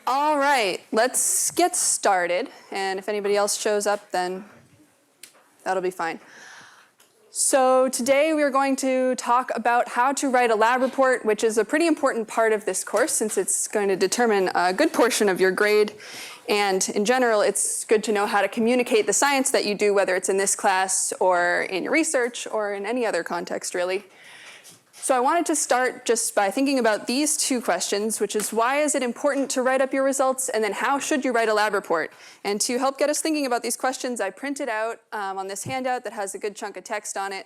All right, let's get started. And if anybody else shows up, then that'll be fine. So today we are going to talk about how to write a lab report, which is a pretty important part of this course since it's going to determine a good portion of your grade. And in general, it's good to know how to communicate the science that you do, whether it's in this class or in your research or in any other context, really. So I wanted to start just by thinking about these two questions, which is why is it important to write up your results, and then how should you write a lab report? And to help get us thinking about these questions, I printed out on this handout that has a good chunk of text on it.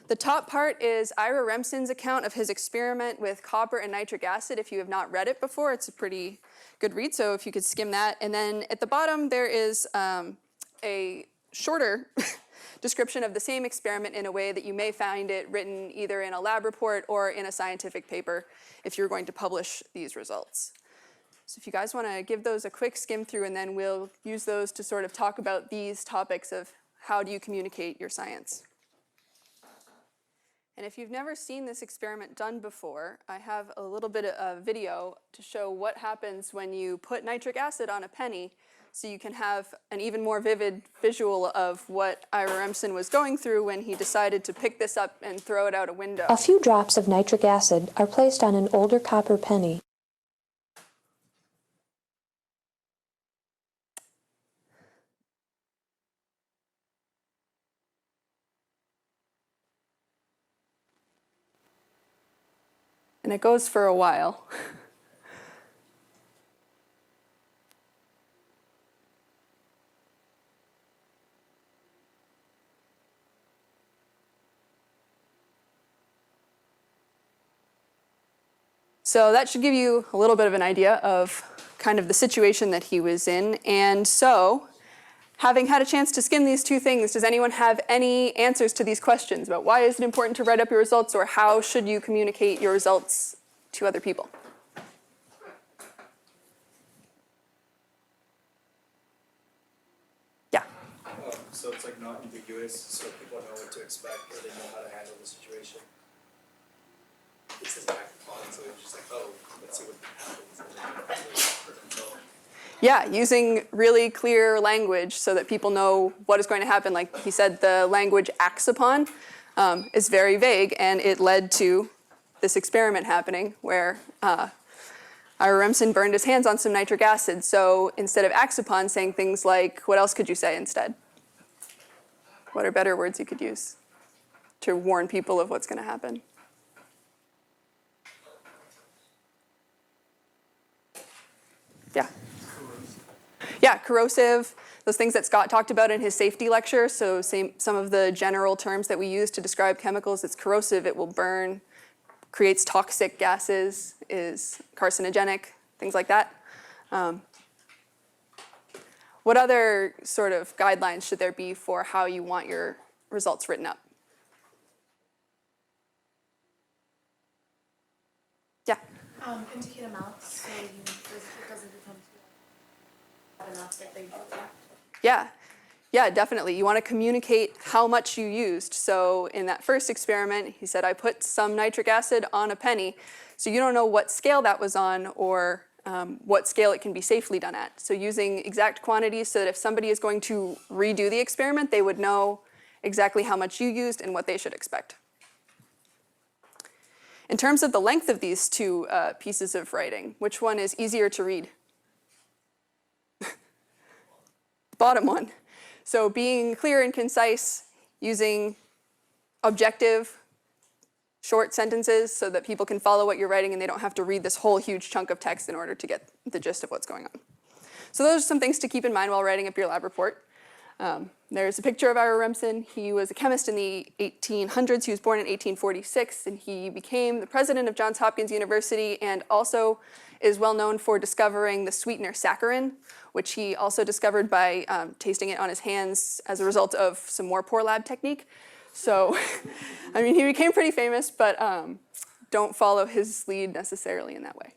The top part is Ira Remsen's account of his experiment with copper and nitric acid. If you have not read it before, it's a pretty good read, so if you could skim that. And then at the bottom, there is a shorter description of the same experiment in a way that you may find it written either in a lab report or in a scientific paper if you're going to publish these results. So if you guys want to give those a quick skim through, and then we'll use those to sort of talk about these topics of how do you communicate your science. And if you've never seen this experiment done before, I have a little bit of video to show what happens when you put nitric acid on a penny, so you can have an even more vivid visual of what Ira Remsen was going through when he decided to pick this up and throw it out a window. A few drops of nitric acid are placed on an older copper penny. And it goes for a while. So that should give you a little bit of an idea of kind of the situation that he was in. And so, having had a chance to skim these two things, does anyone have any answers to these questions about why is it important to write up your results, or how should you communicate your results to other people? Yeah? So it's like not ambiguous, so people know what to expect, or they know how to handle the situation. This is act upon, so it's just like, oh, let's see what happens. Yeah, using really clear language so that people know what is going to happen. Like he said, the language acts upon is very vague, and it led to this experiment happening where Ira Remsen burned his hands on some nitric acid. So instead of acts upon, saying things like, what else could you say instead? What are better words you could use to warn people of what's going to happen? Yeah. Yeah, corrosive, those things that Scott talked about in his safety lecture. So some of the general terms that we use to describe chemicals, it's corrosive, it will burn, creates toxic gases, is carcinogenic, things like that. What other sort of guidelines should there be for how you want your results written up? Yeah? Indicate amounts so it doesn't become too enough that they Yeah. Yeah, definitely. You want to communicate how much you used. So in that first experiment, he said, I put some nitric acid on a penny. So you don't know what scale that was on or what scale it can be safely done at. So using exact quantities so that if somebody is going to redo the experiment, they would know exactly how much you used and what they should expect. In terms of the length of these two pieces of writing, which one is easier to read? The bottom one. So being clear and concise, using objective, short sentences so that people can follow what you're writing and they don't have to read this whole huge chunk of text in order to get the gist of what's going on. So those are some things to keep in mind while writing up your lab report. There's a picture of Ira Remsen. He was a chemist in the 1800s. He was born in 1846, and he became the president of Johns Hopkins University and also is well known for discovering the sweetener saccharin, which he also discovered by tasting it on his hands as a result of some more poor lab technique. So, I mean, he became pretty famous, but don't follow his lead necessarily in that way.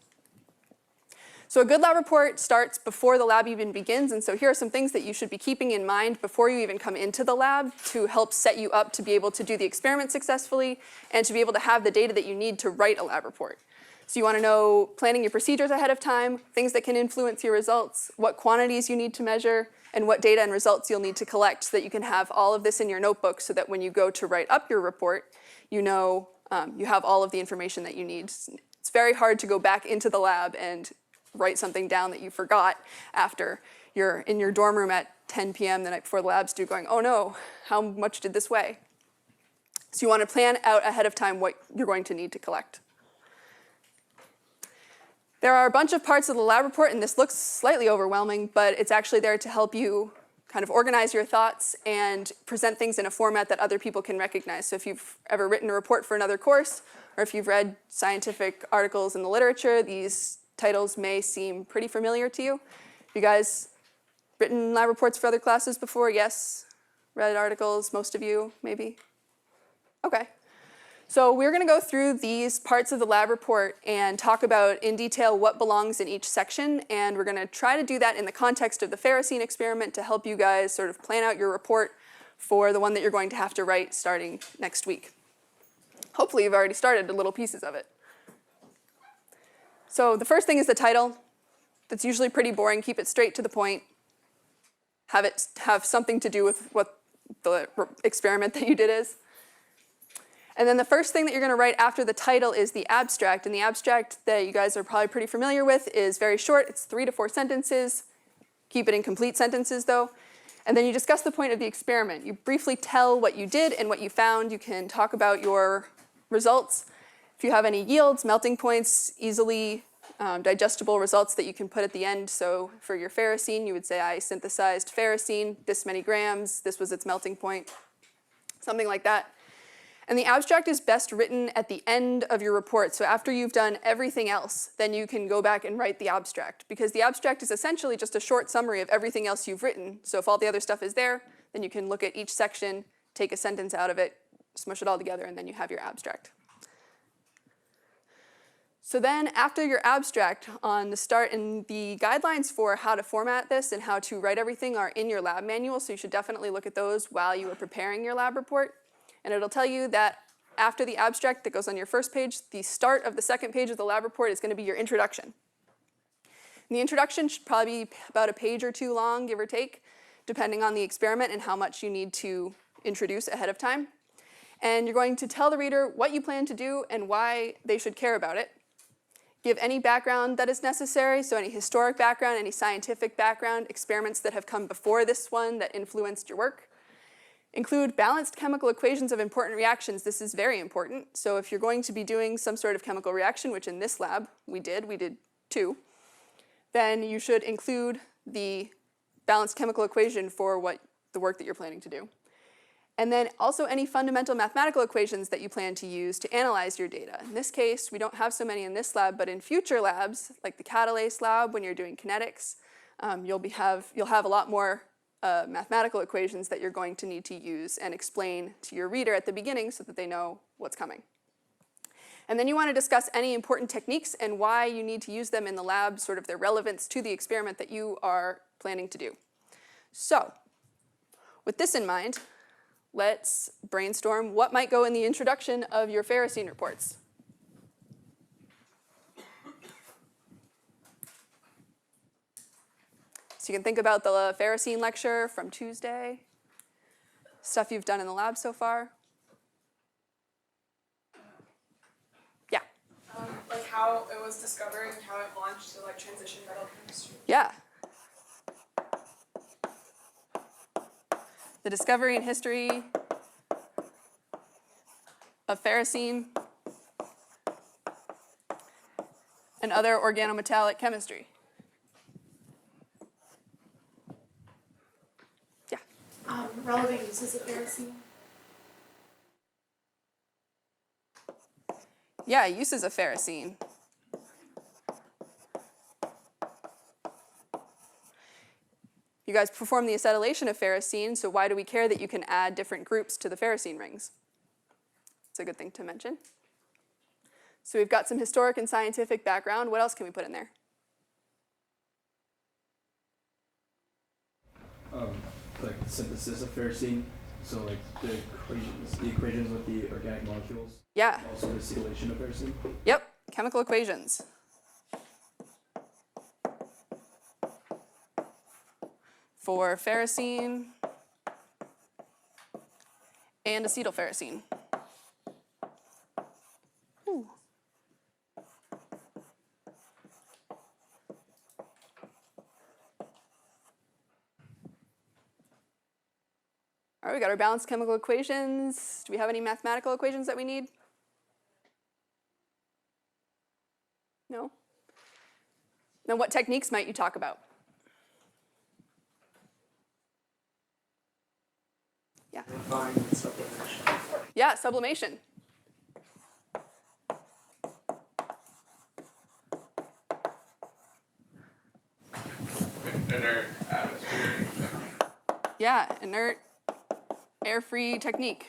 So a good lab report starts before the lab even begins, and so here are some things that you should be keeping in mind before you even come into the lab to help set you up to be able to do the experiment successfully and to be able to have the data that you need to write a lab report. So you want to know planning your procedures ahead of time, things that can influence your results, what quantities you need to measure, and what data and results you'll need to collect so that you can have all of this in your notebook so that when you go to write up your report, you know you have all of the information that you need. It's very hard to go back into the lab and write something down that you forgot after you're in your dorm room at 10 p.m. the night before the lab's due going, oh no, how much did this weigh? So you want to plan out ahead of time what you're going to need to collect. There are a bunch of parts of the lab report, and this looks slightly overwhelming, but it's actually there to help you kind of organize your thoughts and present things in a format that other people can recognize. So if you've ever written a report for another course, or if you've read scientific articles in the literature, these titles may seem pretty familiar to you. You guys written lab reports for other classes before? Yes? Read articles, most of you, maybe? Okay. So we're going to go through these parts of the lab report and talk about in detail what belongs in each section, and we're going to try to do that in the context of the Ferrocene experiment to help you guys sort of plan out your report for the one that you're going to have to write starting next week. Hopefully you've already started little pieces of it. So the first thing is the title. That's usually pretty boring. Keep it straight to the point. Have it have something to do with what the experiment that you did is. And then the first thing that you're going to write after the title is the abstract. And the abstract that you guys are probably pretty familiar with is very short. It's 3 to 4 sentences. Keep it in complete sentences, though. And then you discuss the point of the experiment. You briefly tell what you did and what you found. You can talk about your results. If you have any yields, melting points, easily digestible results that you can put at the end. So for your ferrocene, you would say, I synthesized ferrocene, this many grams, this was its melting point, something like that. And the abstract is best written at the end of your report. So after you've done everything else, then you can go back and write the abstract. Because the abstract is essentially just a short summary of everything else you've written. So if all the other stuff is there, then you can look at each section, take a sentence out of it, smush it all together, and then you have your abstract. So then after your abstract on the start, and the guidelines for how to format this and how to write everything are in your lab manual, so you should definitely look at those while you are preparing your lab report. And it'll tell you that after the abstract that goes on your first page, the start of the second page of the lab report is going to be your introduction. And the introduction should probably be about a page or two long, give or take, depending on the experiment and how much you need to introduce ahead of time. And you're going to tell the reader what you plan to do and why they should care about it. Give any background that is necessary, so any historic background, any scientific background, experiments that have come before this one that influenced your work. Include balanced chemical equations of important reactions. This is very important. So if you're going to be doing some sort of chemical reaction, which in this lab we did 2, then you should include the balanced chemical equation for the work that you're planning to do. And then also any fundamental mathematical equations that you plan to use to analyze your data. In this case, we don't have so many in this lab, but in future labs, like the catalase lab, when you're doing kinetics, you'll have a lot more mathematical equations that you're going to need to use and explain to your reader at the beginning so that they know what's coming. And then you want to discuss any important techniques and why you need to use them in the lab, sort of their relevance to the experiment that you are planning to do. So, with this in mind, let's brainstorm what might go in the introduction of your ferrocene reports. So you can think about the ferrocene lecture from Tuesday, stuff you've done in the lab so far. Yeah. Like how it was discovered and how it launched to like transition metal chemistry. Yeah. The discovery and history of ferrocene and other organometallic chemistry. Relevant uses of ferrocene. Yeah, uses of ferrocene. You guys perform the acetylation of ferrocene, so why do we care that you can add different groups to the ferrocene rings? It's a good thing to mention. So we've got some historic and scientific background. What else can we put in there? Like the synthesis of ferrocene, so like the equations with the organic molecules. Yeah. Also the acetylation of ferrocene. Yep. chemical equations. For ferrocene and acetylferrocene. Ooh. All right, we got our balanced chemical equations. Do we have any mathematical equations that we need? No? Then what techniques might you talk about? Yeah. Refine and sublimation. Yeah, sublimation. Inert atmosphere. Yeah, inert, air-free technique.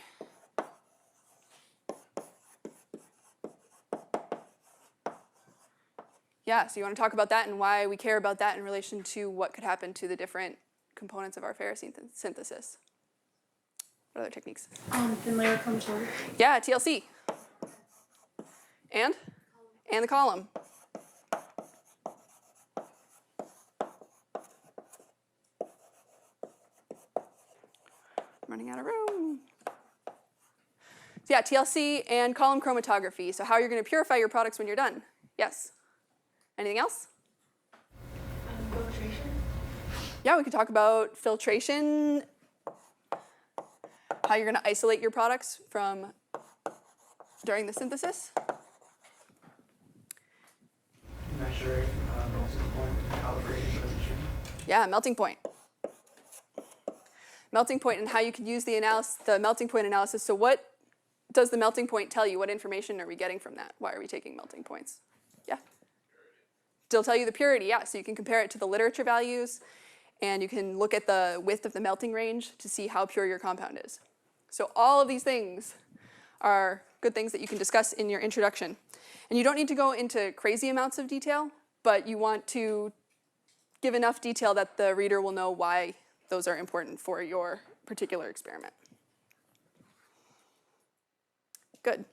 Yeah, so you want to talk about that and why we care about that in relation to what could happen to the different components of our ferrocene synthesis. What other techniques? Thin layer chromatography. Yeah, TLC. And the column. Running out of room. So yeah, TLC and column chromatography. So how you're going to purify your products when you're done. Yes. Anything else? Filtration. Yeah, we could talk about filtration, how you're going to isolate your products from during the synthesis. Measuring melting point, calibrating position. Yeah, melting point. Melting point and how you could use the melting point analysis. So what does the melting point tell you? What information are we getting from that? Why are we taking melting points? Yeah. Still tell you the purity, yeah. So you can compare it to the literature values, and you can look at the width of the melting range to see how pure your compound is. So all of these things are good things that you can discuss in your introduction. And you don't need to go into crazy amounts of detail, but you want to give enough detail that the reader will know why those are important for your particular experiment. Good.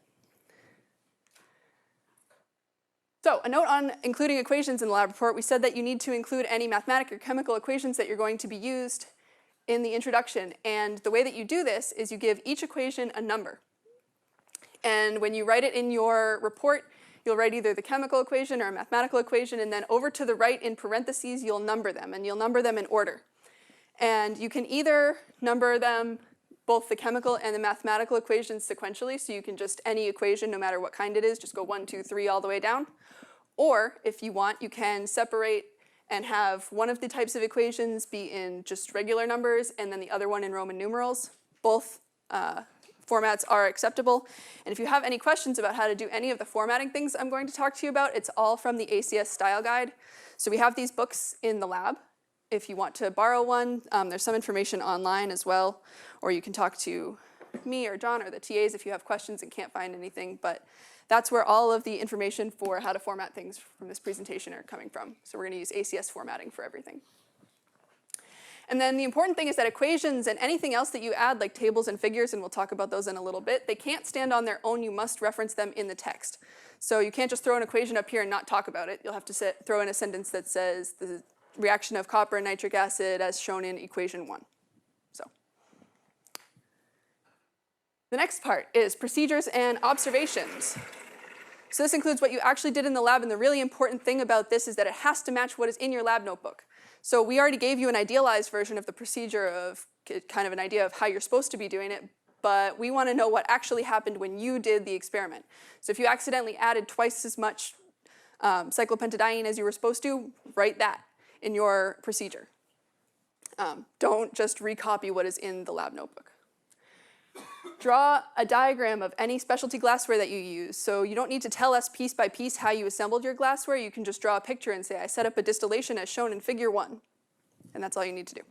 So a note on including equations in the lab report. We said that you need to include any mathematical or chemical equations that you're going to be used in the introduction. And the way that you do this is you give each equation a number. And when you write it in your report, you'll write either the chemical equation or a mathematical equation, and then over to the right in parentheses, you'll number them, and you'll number them in order. And you can either number them, both the chemical and the mathematical equations sequentially, so you can just, any equation, no matter what kind it is, just go 1, 2, 3 all the way down. Or, if you want, you can separate and have one of the types of equations be in just regular numbers and then the other one in Roman numerals. Both formats are acceptable. And if you have any questions about how to do any of the formatting things I'm going to talk to you about, it's all from the ACS style guide. So we have these books in the lab. If you want to borrow one, there's some information online as well, or you can talk to me or John or the TAs if you have questions and can't find anything. But that's where all of the information for how to format things from this presentation are coming from. So we're going to use ACS formatting for everything. And then the important thing is that equations and anything else that you add, like tables and figures, and we'll talk about those in a little bit, they can't stand on their own. You must reference them in the text. So you can't just throw an equation up here and not talk about it. You'll have to throw in a sentence that says the reaction of copper and nitric acid as shown in equation 1. So the next part is procedures and observations. So this includes what you actually did in the lab, and the really important thing about this is that it has to match what is in your lab notebook. So we already gave you an idealized version of the procedure, of kind of an idea of how you're supposed to be doing it, but we want to know what actually happened when you did the experiment. So if you accidentally added twice as much cyclopentadiene as you were supposed to, write that in your procedure. Don't just recopy what is in the lab notebook. Draw a diagram of any specialty glassware that you use. So you don't need to tell us piece by piece how you assembled your glassware. You can just draw a picture and say, I set up a distillation as shown in figure 1. And that's all you need to do.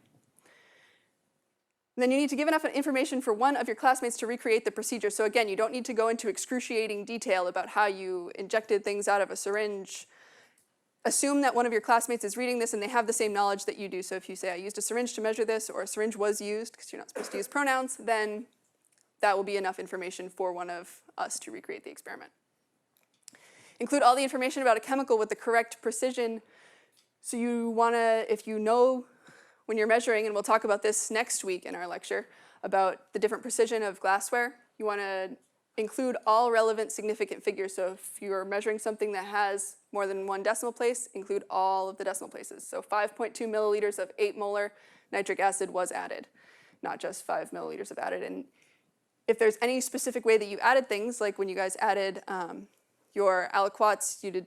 And then you need to give enough information for one of your classmates to recreate the procedure. So again, you don't need to go into excruciating detail about how you injected things out of a syringe. Assume that one of your classmates is reading this and they have the same knowledge that you do. So if you say, I used a syringe to measure this, or a syringe was used, because you're not supposed to use pronouns, then that will be enough information for one of us to recreate the experiment. include all the information about a chemical with the correct precision. So you want to, if you know when you're measuring, and we'll talk about this next week in our lecture, about the different precision of glassware, you want to include all relevant significant figures. So if you're measuring something that has more than one decimal place, include all of the decimal places. So 5.2 milliliters of 8 molar nitric acid was added, not just 5 milliliters of added. And if there's any specific way that you added things, like when you guys added your aliquots, you did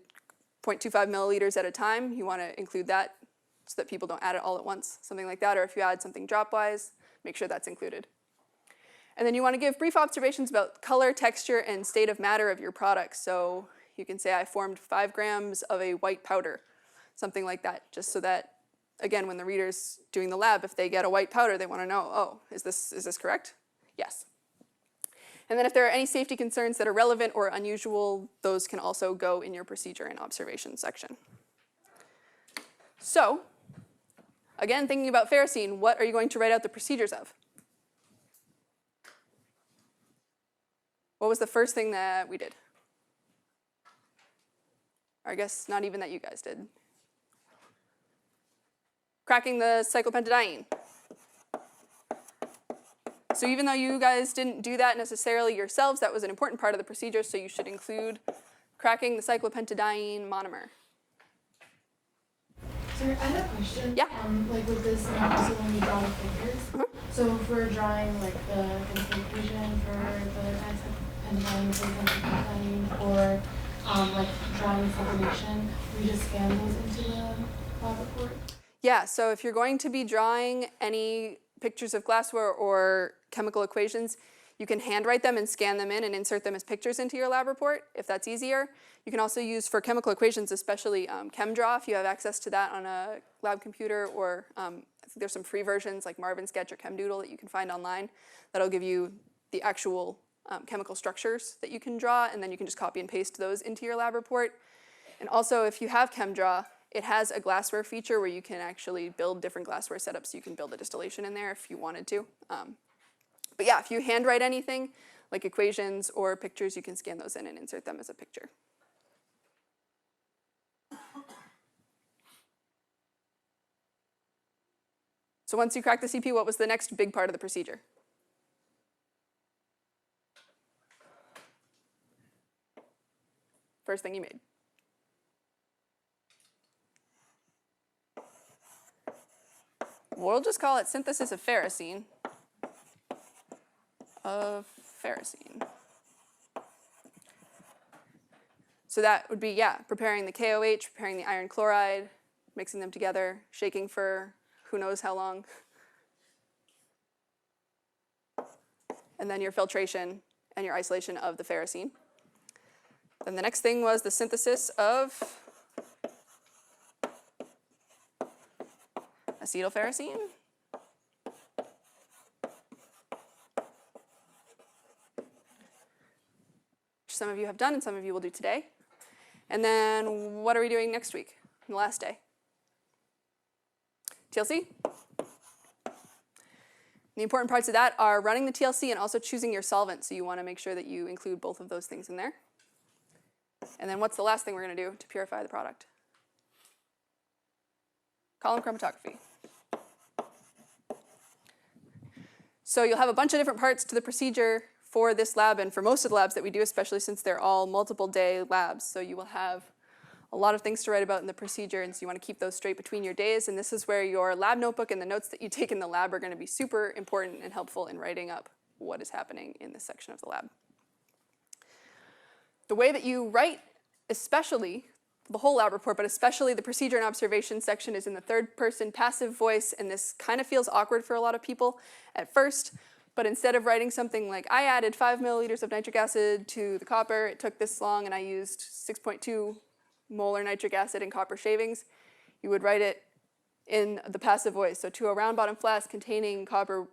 0.25 milliliters at a time, you want to include that so that people don't add it all at once, something like that. Or if you add something drop-wise, make sure that's included. And then you want to give brief observations about color, texture, and state of matter of your product. So you can say, I formed 5 grams of a white powder, something like that, just so that, again, when the reader's doing the lab, if they get a white powder, they want to know, oh, is this correct? Yes. And then if there are any safety concerns that are relevant or unusual, those can also go in your procedure and observation section. So, again, thinking about ferrocene, what are you going to write out the procedures of? What was the first thing that we did? Or I guess not even that you guys did. Cracking the cyclopentadiene. So even though you guys didn't do that necessarily yourselves, that was an important part of the procedure, so you should include cracking the cyclopentadiene monomer. Sorry, I have a question. Yeah. Like with this, and also when we draw the figures. So if we're drawing like the chemical equation for the pentadiene, or like drawing sublimation, we just scan those into the lab report. Yeah, so if you're going to be drawing any pictures of glassware or chemical equations, you can handwrite them and scan them in and insert them as pictures into your lab report, if that's easier. You can also use, for chemical equations, especially ChemDraw, if you have access to that on a lab computer, or I think there's some free versions like Marvin Sketch or ChemDoodle that you can find online that'll give you the actual chemical structures that you can draw, and then you can just copy and paste those into your lab report. And also, if you have ChemDraw, it has a glassware feature where you can actually build different glassware setups. So you can build a distillation in there if you wanted to. But yeah, if you handwrite anything, like equations or pictures, you can scan those in and insert them as a picture. So once you crack the CP, what was the next big part of the procedure? First thing you made. We'll just call it synthesis of ferrocene. So that would be, yeah, preparing the KOH, preparing the iron chloride, mixing them together, shaking for who knows how long. And then your filtration and your isolation of the ferrocene. Then the next thing was the synthesis of acetylferrocene. Which some of you have done and some of you will do today. And then what are we doing next week, the last day? TLC? The important parts of that are running the TLC and also choosing your solvent. So you want to make sure that you include both of those things in there. And then what's the last thing we're going to do to purify the product? Column chromatography. So you'll have a bunch of different parts to the procedure for this lab and for most of the labs that we do, especially since they're all multiple day labs. So you will have a lot of things to write about in the procedure, and so you want to keep those straight between your days. And this is where your lab notebook and the notes that you take in the lab are going to be super important and helpful in writing up what is happening in this section of the lab. The way that you write, especially the whole lab report, but especially the procedure and observation section, is in the third person passive voice, and this kind of feels awkward for a lot of people at first, but instead of writing something like, I added 5 milliliters of nitric acid to the copper, it took this long, and I used 6.2 molar nitric acid in copper shavings, you would write it in the passive voice. So to a round bottom flask containing copper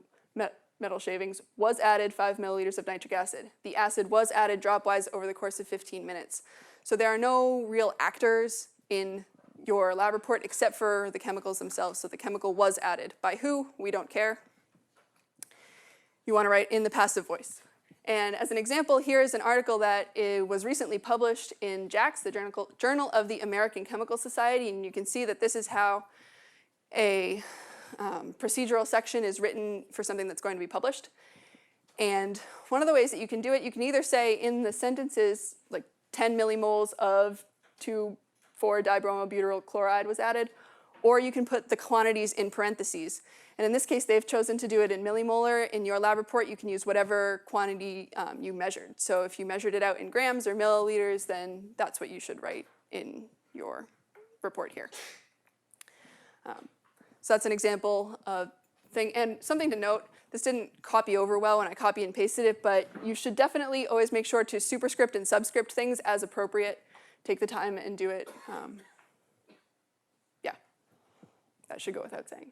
metal shavings was added 5 milliliters of nitric acid. The acid was added dropwise over the course of 15 minutes. So there are no real actors in your lab report except for the chemicals themselves. So the chemical was added. By who? We don't care. You want to write in the passive voice. And as an example, here is an article that was recently published in JACS, the Journal of the American Chemical Society, and you can see that this is how a procedural section is written for something that's going to be published. And one of the ways that you can do it, you can either say in the sentences like 10 millimoles of 2,4-dibromobutyryl chloride was added, or you can put the quantities in parentheses. And in this case, they've chosen to do it in millimolar. In your lab report, you can use whatever quantity you measured. So if you measured it out in grams or milliliters, then that's what you should write in your report here. So that's an example of thing. And something to note, this didn't copy over well when I copy and pasted it, but you should definitely always make sure to superscript and subscript things as appropriate. Take the time and do it. Yeah, that should go without saying.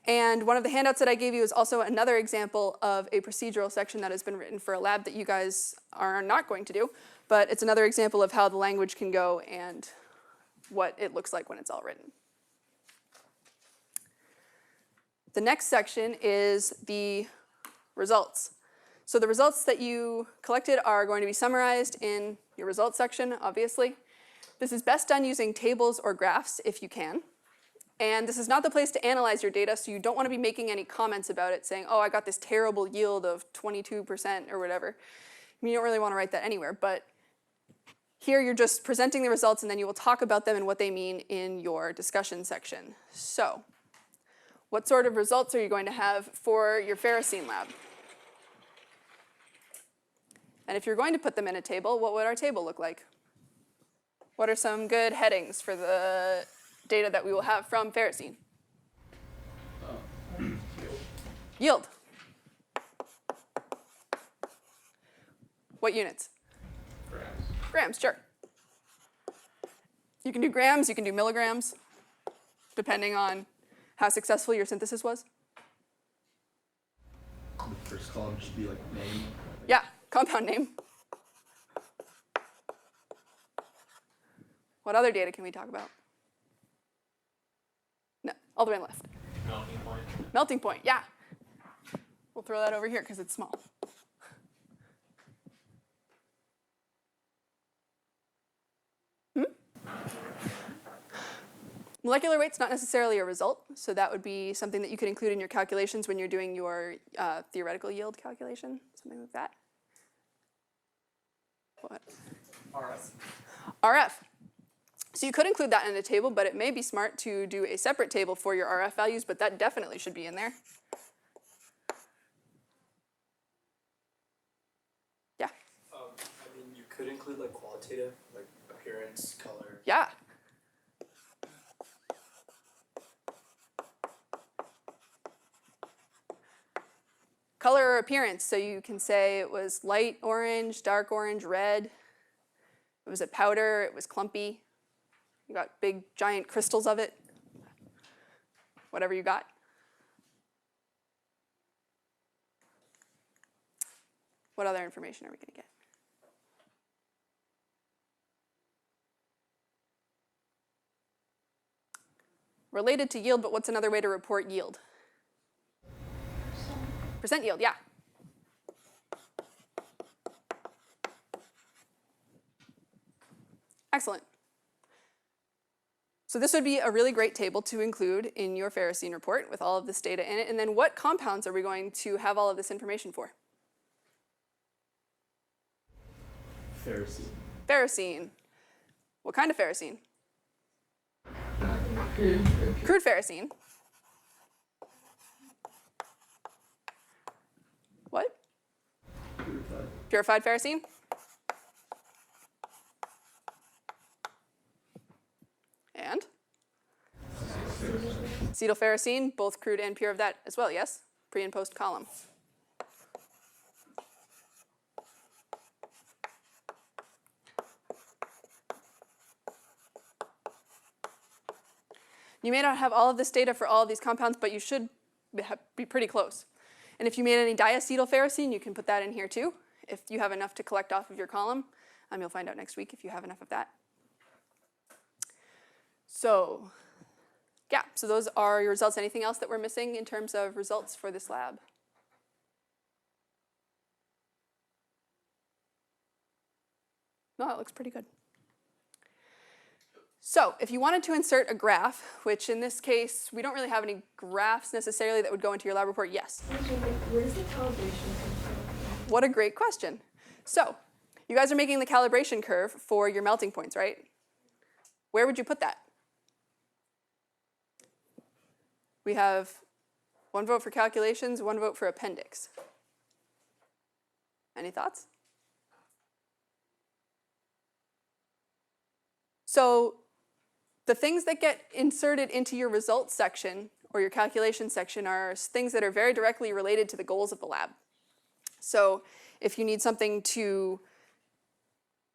And one of the handouts that I gave you is also another example of a procedural section that has been written for a lab that you guys are not going to do, but it's another example of how the language can go and what it looks like when it's all written. The next section is the results. So the results that you collected are going to be summarized in your results section, obviously. This is best done using tables or graphs if you can. And this is not the place to analyze your data, so you don't want to be making any comments about it, saying, oh, I got this terrible yield of 22% or whatever. I mean, you don't really want to write that anywhere, but here you're just presenting the results, and then you will talk about them and what they mean in your discussion section. So, what sort of results are you going to have for your ferrocene lab? And if you're going to put them in a table, what would our table look like? What are some good headings for the data that we will have from ferrocene? Yield. What units? Grams. Grams, sure. You can do grams, you can do milligrams, depending on how successful your synthesis was. The first column should be like name. Yeah, compound name. What other data can we talk about? No, all the way on the left. Melting point. Melting point, yeah. We'll throw that over here because it's small. Molecular weight's not necessarily a result, so that would be something that you could include in your calculations when you're doing your theoretical yield calculation, something like that. What? RF. RF. So you could include that in a table, but it may be smart to do a separate table for your RF values, but that definitely should be in there. Yeah? I mean, you could include like qualitative, like appearance, color. Yeah. Color or appearance, so you can say it was light orange, dark orange, red. It was a powder, it was clumpy. You got big, giant crystals of it. Whatever you got. What other information are we going to get? Related to yield, but what's another way to report yield? Percent yield, yeah. Excellent. So this would be a really great table to include in your ferrocene report with all of this data in it. And then what compounds are we going to have all of this information for? Ferrocene. Ferrocene. What kind of ferrocene? Crude ferrocene. What? Purified. Purified ferrocene? And? Acetylferrocene, both crude and pure of that as well, yes? Pre and post column. You may not have all of this data for all of these compounds, but you should be pretty close. And if you made any diacetylferrocene, you can put that in here too. If you have enough to collect off of your column, you'll find out next week if you have enough of that. So, yeah, so those are your results. Anything else that we're missing in terms of results for this lab? Oh, that looks pretty good. So if you wanted to insert a graph, which in this case, we don't really have any graphs necessarily that would go into your lab report, yes. Where's the calibration come from? What a great question. So you guys are making the calibration curve for your melting points, right? Where would you put that? We have 1 vote for calculations, 1 vote for appendix. Any thoughts? So the things that get inserted into your results section or your calculation section are things that are very directly related to the goals of the lab. So if you need something to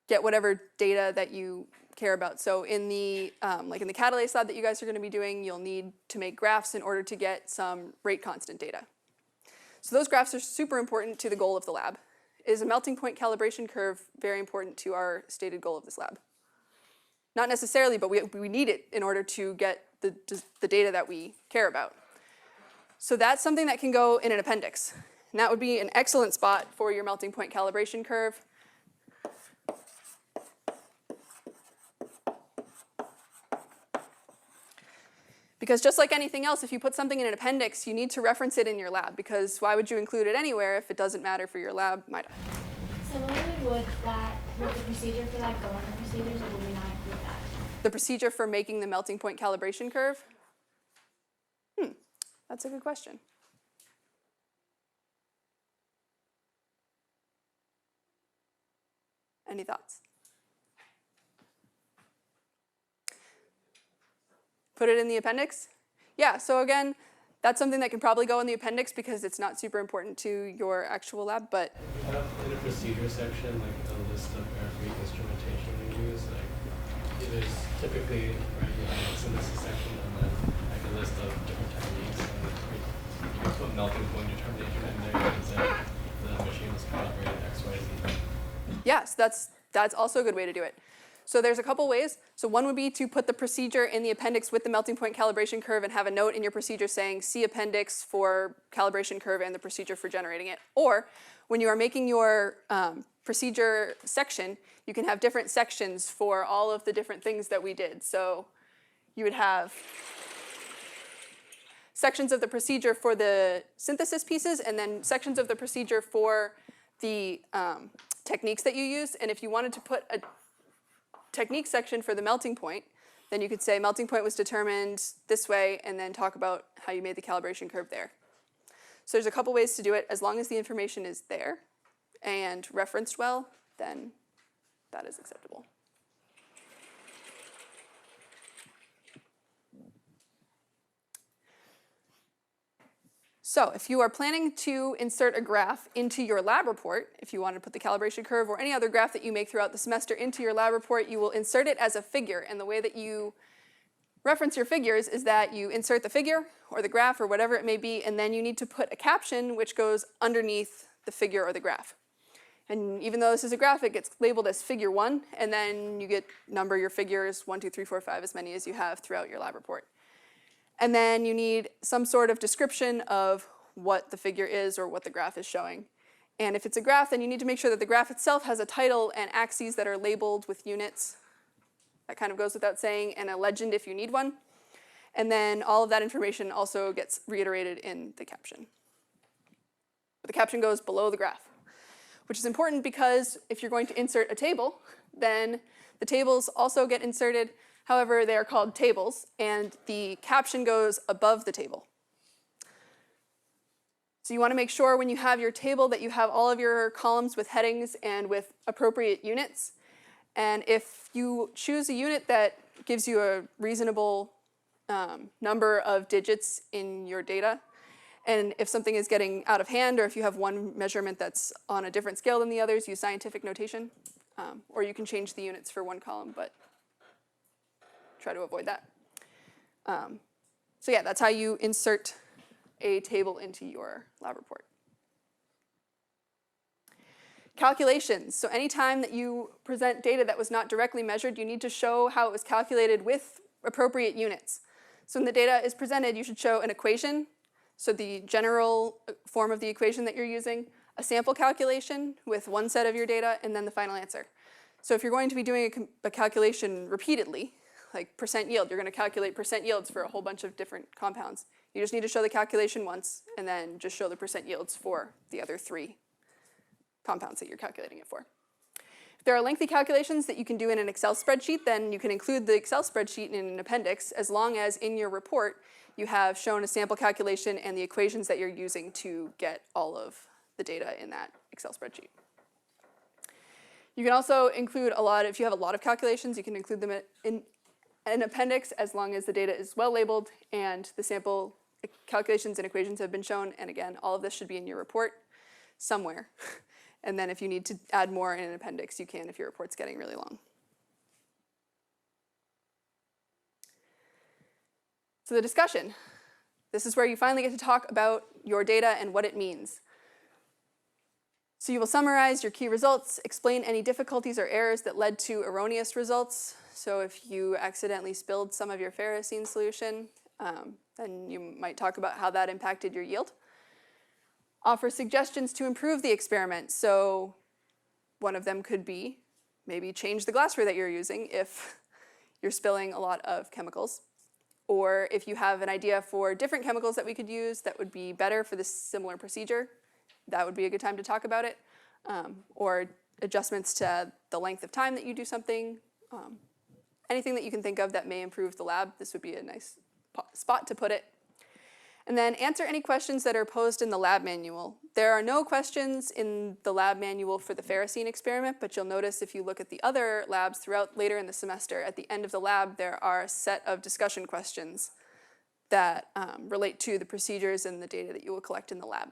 get whatever data that you care about. So in the, like in the catalase lab that you guys are going to be doing, you'll need to make graphs in order to get some rate constant data. So those graphs are super important to the goal of the lab. Is a melting point calibration curve very important to our stated goal of this lab? Not necessarily, but we need it in order to get the data that we care about. So that's something that can go in an appendix. And that would be an excellent spot for your melting point calibration curve. Because just like anything else, if you put something in an appendix, you need to reference it in your lab, because why would you include it anywhere if it doesn't matter for your lab? Similarly, would the procedure for that go in the procedures, or would we not include that? The procedure for making the melting point calibration curve? That's a good question. Any thoughts? Put it in the appendix? Yeah, so again, that's something that can probably go in the appendix because it's not super important to your actual lab, but In the procedure section, like a list of every instrumentation we use, like there's typically right in this section, and then like a list of different techniques, and you can put melting point determination in there and say the machine was calibrated X, Y, Z. yes, that's also a good way to do it. So there's a couple ways. So one would be to put the procedure in the appendix with the melting point calibration curve and have a note in your procedure saying see appendix for calibration curve and the procedure for generating it. Or when you are making your procedure section, you can have different sections for all of the different things that we did. So you would have sections of the procedure for the synthesis pieces and then sections of the procedure for the techniques that you use. And if you wanted to put a technique section for the melting point, then you could say melting point was determined this way and then talk about how you made the calibration curve there. So there's a couple ways to do it. As long as the information is there and referenced well, then that is acceptable. So if you are planning to insert a graph into your lab report, if you want to put the calibration curve or any other graph that you make throughout the semester into your lab report, you will insert it as a figure. And the way that you reference your figures is that you insert the figure or the graph or whatever it may be, and then you need to put a caption which goes underneath the figure or the graph. And even though this is a graph, it gets labeled as figure 1, and then you number your figures 1, 2, 3, 4, 5, as many as you have throughout your lab report. And then you need some sort of description of what the figure is or what the graph is showing. And if it's a graph, then you need to make sure that the graph itself has a title and axes that are labeled with units. That kind of goes without saying, and a legend if you need one. And then all of that information also gets reiterated in the caption. But the caption goes below the graph, which is important because if you're going to insert a table, then the tables also get inserted. However, they are called tables, and the caption goes above the table. So you want to make sure when you have your table that you have all of your columns with headings and with appropriate units. And if you choose a unit that gives you a reasonable number of digits in your data, and if something is getting out of hand, or if you have one measurement that's on a different scale than the others, use scientific notation. Or you can change the units for one column, but try to avoid that. So yeah, that's how you insert a table into your lab report. Calculations. So anytime that you present data that was not directly measured, you need to show how it was calculated with appropriate units. So when the data is presented, you should show an equation, so the general form of the equation that you're using, a sample calculation with one set of your data, and then the final answer. So if you're going to be doing a calculation repeatedly, like percent yield, you're going to calculate percent yields for a whole bunch of different compounds. You just need to show the calculation once, and then just show the percent yields for the other 3 compounds that you're calculating it for. If there are lengthy calculations that you can do in an Excel spreadsheet, then you can include the Excel spreadsheet in an appendix, as long as in your report you have shown a sample calculation and the equations that you're using to get all of the data in that Excel spreadsheet. You can also include if you have a lot of calculations, you can include them in an appendix as long as the data is well labeled and the sample calculations and equations have been shown. And again, all of this should be in your report somewhere. And then if you need to add more in an appendix, you can if your report's getting really long. So the discussion. This is where you finally get to talk about your data and what it means. So you will summarize your key results, explain any difficulties or errors that led to erroneous results. So if you accidentally spilled some of your ferrocene solution, then you might talk about how that impacted your yield. Offer suggestions to improve the experiment. So one of them could be maybe change the glassware that you're using if you're spilling a lot of chemicals. Or if you have an idea for different chemicals that we could use that would be better for this similar procedure, that would be a good time to talk about it. Or adjustments to the length of time that you do something. Anything that you can think of that may improve the lab, this would be a nice spot to put it. And then answer any questions that are posed in the lab manual. There are no questions in the lab manual for the ferrocene experiment, but you'll notice if you look at the other labs throughout later in the semester, at the end of the lab, there are a set of discussion questions that relate to the procedures and the data that you will collect in the lab.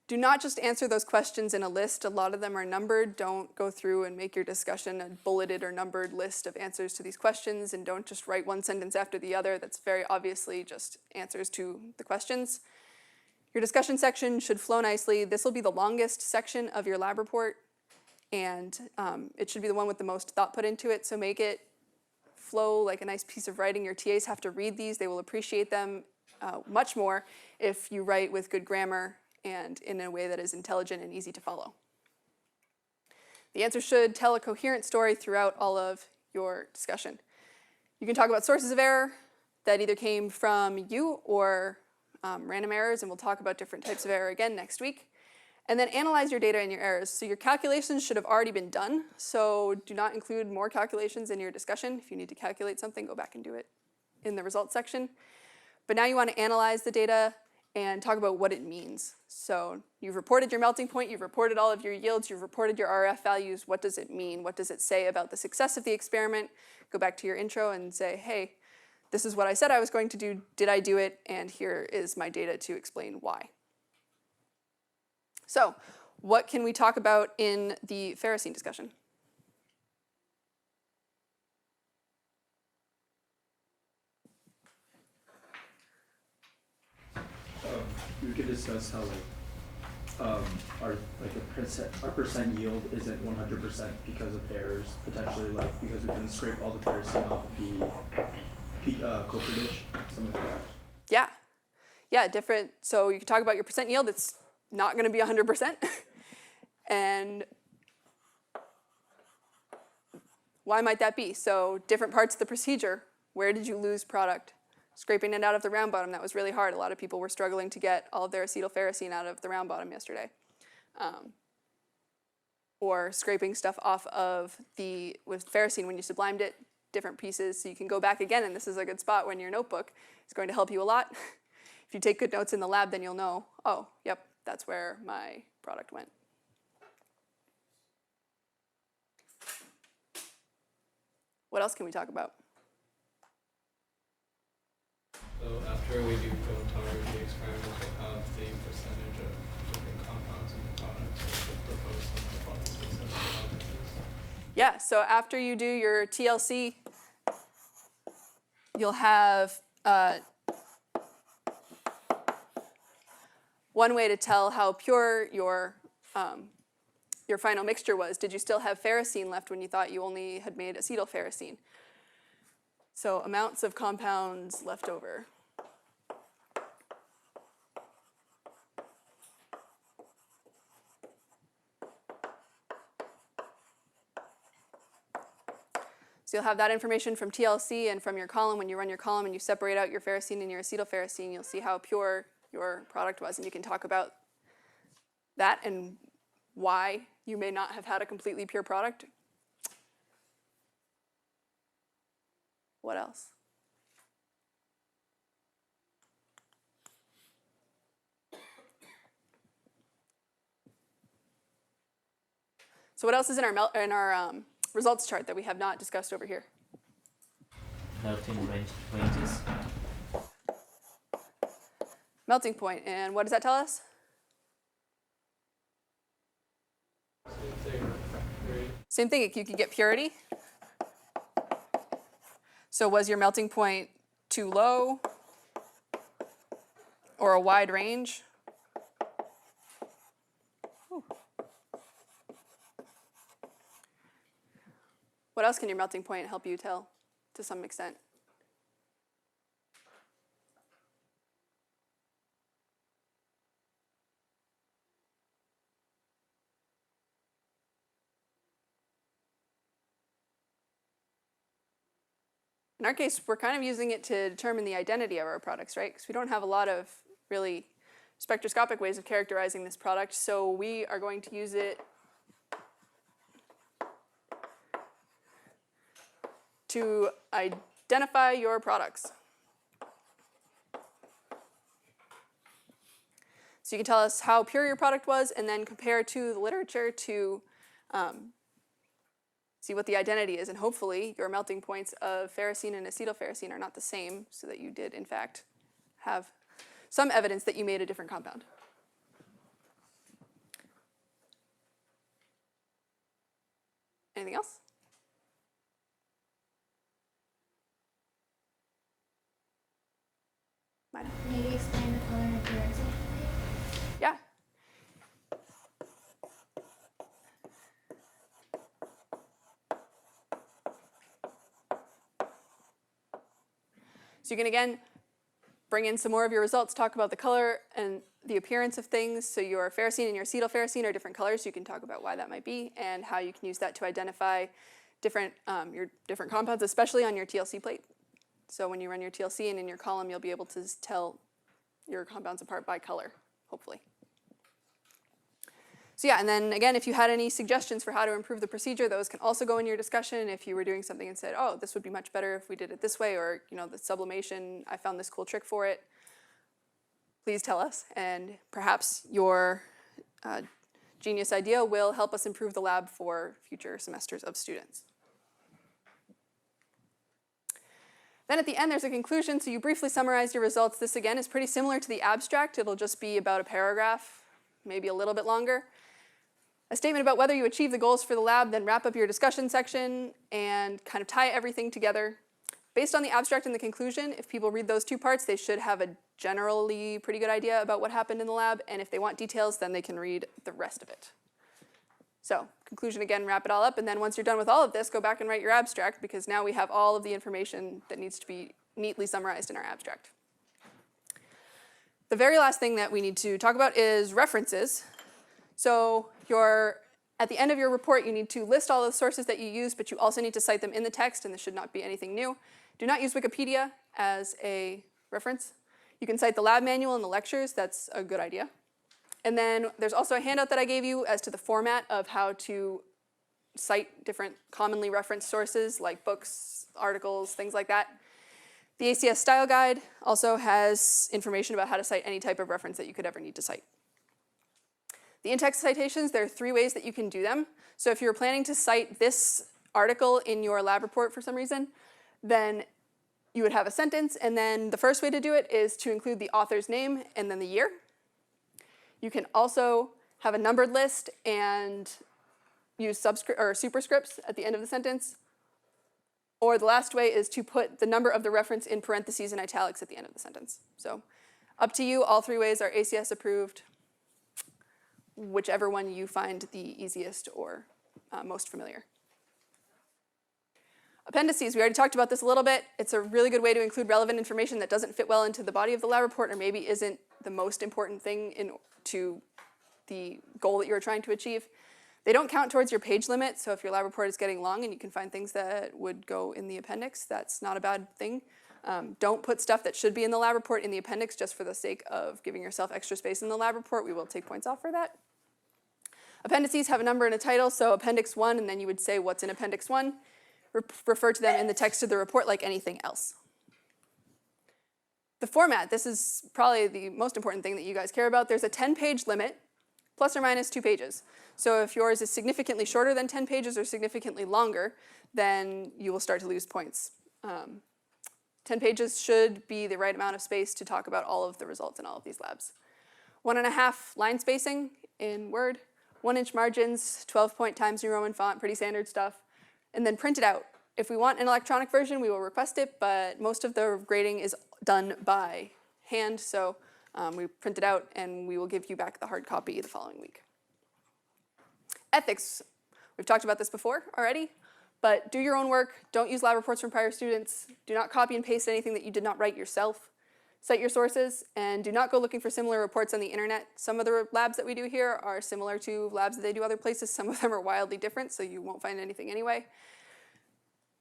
Do not just answer those questions in a list. A lot of them are numbered. Don't go through and make your discussion a bulleted or numbered list of answers to these questions, and don't just write one sentence after the other. That's very obviously just answers to the questions. Your discussion section should flow nicely. This will be the longest section of your lab report, and it should be the one with the most thought put into it, so make it flow like a nice piece of writing. Your TAs have to read these. They will appreciate them much more if you write with good grammar and in a way that is intelligent and easy to follow. The answer should tell a coherent story throughout all of your discussion. You can talk about sources of error that either came from you or random errors, and we'll talk about different types of error again next week. And then analyze your data and your errors. So your calculations should have already been done, so do not include more calculations in your discussion. If you need to calculate something, go back and do it in the results section. But now you want to analyze the data and talk about what it means. So you've reported your melting point, you've reported all of your yields, you've reported your RF values. What does it mean? What does it say about the success of the experiment? Go back to your intro and say, hey, this is what I said I was going to do. Did I do it? And here is my data to explain why. So what can we talk about in the ferrocene discussion? We could discuss how our percent yield isn't 100% because of errors, potentially because we didn't scrape all the ferrocene off the coaster dish, something like that. Yeah, different. So you can talk about your percent yield. It's not going to be 100%. And why might that be? So different parts of the procedure. Where did you lose product? Scraping it out of the round bottom, that was really hard. A lot of people were struggling to get all of their acetylferrocene out of the round bottom yesterday. Or scraping stuff off of with ferrocene when you sublimed it, different pieces. So you can go back again, and this is a good spot when your notebook is going to help you a lot. If you take good notes in the lab, then you'll know, oh, yep, that's where my product went. What else can we talk about? So after we do go-tard, the experiment will have the percentage of different compounds in the product, so we'll propose some hypotheses and hypotheses. Yeah, so after you do your TLC, you'll have one way to tell how pure your final mixture was. Did you still have ferrocene left when you thought you only had made acetylferrocene? So amounts of compounds left over. So you'll have that information from TLC and from your column. When you run your column and you separate out your ferrocene and your acetylferrocene, you'll see how pure your product was, and you can talk about that and why you may not have had a completely pure product. What else? So what else is in our results chart that we have not discussed over here? Melting ranges. Melting point, and what does that tell us? Same thing, you could get purity. So was your melting point too low or a wide range? Ooh. What else can your melting point help you tell to some extent? In our case, we're kind of using it to determine the identity of our products, right? Because we don't have a lot of really spectroscopic ways of characterizing this product, so we are going to use it to identify your products. So you can tell us how pure your product was and then compare to the literature to see what the identity is, and hopefully your melting points of ferrocene and acetylferrocene are not the same, so that you did in fact have some evidence that you made a different compound. Anything else? Mine. Maybe explain the color and appearance of the thing. Yeah. So you can again bring in some more of your results, talk about the color and the appearance of things. So your ferrocene and your acetylferrocene are different colors, so you can talk about why that might be and how you can use that to identify your different compounds, especially on your TLC plate. So when you run your TLC and in your column, you'll be able to tell your compounds apart by color, hopefully. So yeah, and then again, if you had any suggestions for how to improve the procedure, those can also go in your discussion. If you were doing something and said, oh, this would be much better if we did it this way, or the sublimation, I found this cool trick for it, please tell us. And perhaps your genius idea will help us improve the lab for future semesters of students. Then at the end, there's a conclusion. So you briefly summarize your results. This, again, is pretty similar to the abstract. It'll just be about a paragraph, maybe a little bit longer. A statement about whether you achieve the goals for the lab, then wrap up your discussion section and kind of tie everything together. Based on the abstract and the conclusion, if people read those two parts, they should have a generally pretty good idea about what happened in the lab. And if they want details, then they can read the rest of it. So conclusion again, wrap it all up. And then once you're done with all of this, go back and write your abstract, because now we have all of the information that needs to be neatly summarized in our abstract. The very last thing that we need to talk about is references. So at the end of your report, you need to list all the sources that you use, but you also need to cite them in the text, and this should not be anything new. Do not use Wikipedia as a reference. You can cite the lab manual and the lectures. That's a good idea. And then there's also a handout that I gave you as to the format of how to cite different commonly referenced sources like books, articles, things like that. The ACS style guide also has information about how to cite any type of reference that you could ever need to cite. The in-text citations, there are 3 ways that you can do them. So if you're planning to cite this article in your lab report for some reason, then you would have a sentence, and then the first way to do it is to include the author's name and then the year. You can also have a numbered list and use superscripts at the end of the sentence. Or the last way is to put the number of the reference in parentheses and italics at the end of the sentence. So up to you, all 3 ways are ACS approved, whichever one you find the easiest or most familiar. Appendices, we already talked about this a little bit. It's a really good way to include relevant information that doesn't fit well into the body of the lab report, or maybe isn't the most important thing to the goal that you're trying to achieve. They don't count towards your page limit, so if your lab report is getting long and you can find things that would go in the appendix, that's not a bad thing. Don't put stuff that should be in the lab report in the appendix just for the sake of giving yourself extra space in the lab report. We will take points off for that. Appendices have a number and a title, so Appendix 1, and then you would say what's in Appendix 1. Refer to them in the text of the report like anything else. The format, this is probably the most important thing that you guys care about. There's a 10-page limit, plus or minus 2 pages. So if yours is significantly shorter than 10 pages or significantly longer, then you will start to lose points. 10 pages should be the right amount of space to talk about all of the results in all of these labs. 1.5 line spacing in Word, 1-inch margins, 12-point Times New Roman font, pretty standard stuff, and then print it out. If we want an electronic version, we will request it, but most of the grading is done by hand, so we print it out and we will give you back the hard copy the following week. Ethics, we've talked about this before already. But do your own work, don't use lab reports from prior students, do not copy and paste anything that you did not write yourself, cite your sources, and do not go looking for similar reports on the internet. Some of the labs that we do here are similar to labs that they do other places. Some of them are wildly different, so you won't find anything anyway.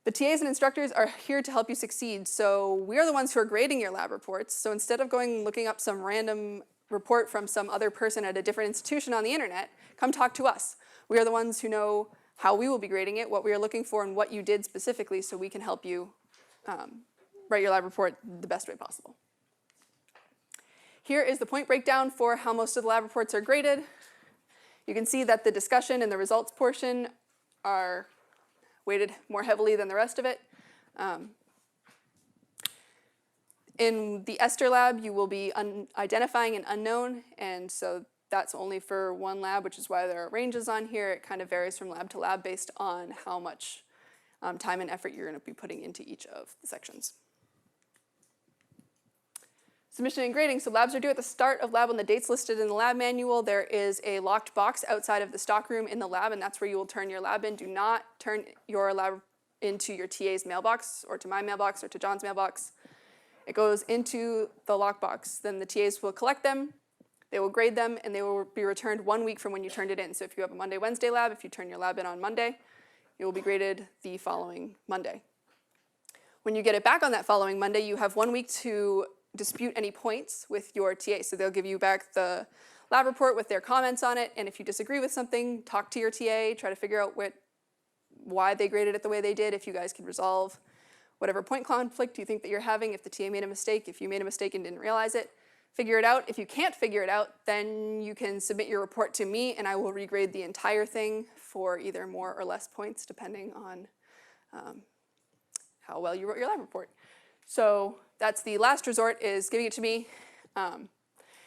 The TAs and instructors are here to help you succeed, so we are the ones who are grading your lab reports, so instead of going and looking up some random report from some other person at a different institution on the internet, come talk to us. We are the ones who know how we will be grading it, what we are looking for, and what you did specifically, so we can help you write your lab report the best way possible. Here is the point breakdown for how most of the lab reports are graded. You can see that the discussion and the results portion are weighted more heavily than the rest of it. In the Esther lab, you will be identifying an unknown, and so that's only for one lab, which is why there are ranges on here. It kind of varies from lab to lab based on how much time and effort you're going to be putting into each of the sections. Submission and grading. So labs are due at the start of lab when the date's listed in the lab manual. There is a locked box outside of the stockroom in the lab, and that's where you will turn your lab in. Do not turn your lab into your TA's mailbox, or to my mailbox, or to John's mailbox. It goes into the lockbox. Then the TAs will collect them. They will grade them, and they will be returned 1 week from when you turned it in. So if you have a Monday, Wednesday lab, if you turn your lab in on Monday, it will be graded the following Monday. When you get it back on that following Monday, you have 1 week to dispute any points with your TA. So they'll give you back the lab report with their comments on it, and if you disagree with something, talk to your TA, try to figure out why they graded it the way they did, if you guys can resolve whatever point conflict you think that you're having, if the TA made a mistake, if you made a mistake and didn't realize it. Figure it out. If you can't figure it out, then you can submit your report to me and I will regrade the entire thing for either more or less points depending on how well you wrote your lab report. So that's the last resort, is giving it to me. And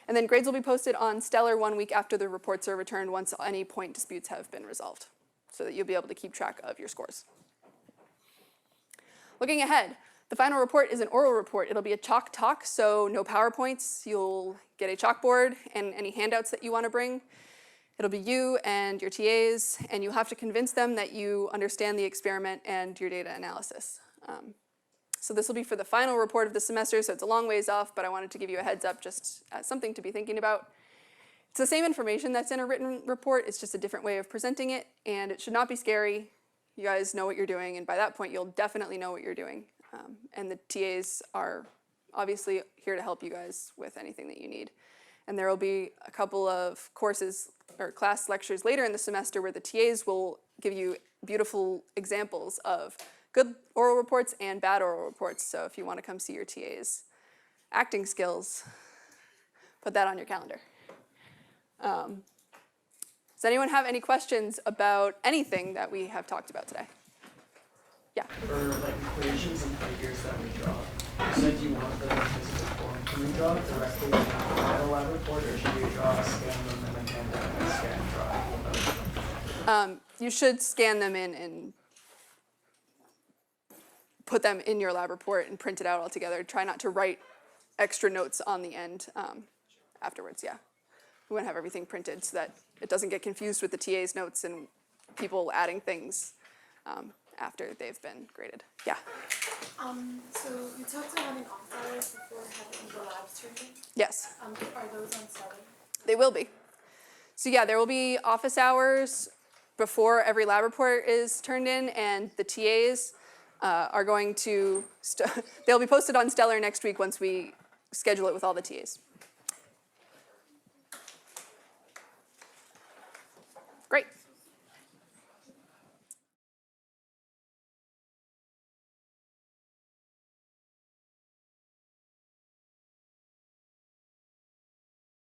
then grades will be posted on Stellar 1 week after the reports are returned once any point disputes have been resolved, so that you'll be able to keep track of your scores. Looking ahead. The final report is an oral report. It'll be a chalk talk, so no PowerPoints. You'll get a chalkboard and any handouts that you want to bring. It'll be you and your TAs, and you'll have to convince them that you understand the experiment and your data analysis. So this will be for the final report of the semester, so it's a long ways off, but I wanted to give you a heads up just as something to be thinking about. It's the same information that's in a written report, it's just a different way of presenting it, and it should not be scary. You guys know what you're doing, and by that point, you'll definitely know what you're doing. And the TAs are obviously here to help you guys with anything that you need. And there will be a couple of courses or class lectures later in the semester where the TAs will give you beautiful examples of good oral reports and bad oral reports. So if you want to come see your TA's acting skills, put that on your calendar. Does anyone have any questions about anything that we have talked about today? Yeah. For like equations and figures that we draw, you said you want them in physical form. Can we draw it directly in the lab report, or should we draw, scan them, and then hand them and scan, draw? You should scan them in and put them in your lab report and print it out all together. Try not to write extra notes on the end afterwards, yeah. We want to have everything printed so that it doesn't get confused with the TA's notes and people adding things after they've been graded. Yeah? So you talked about having off hours before having the labs turned in. Yes. Are those on Stellar? They will be. So yeah, there will be office hours before every lab report is turned in, and the TAs are going to, they'll be posted on Stellar next week once we schedule it with all the TAs. Great.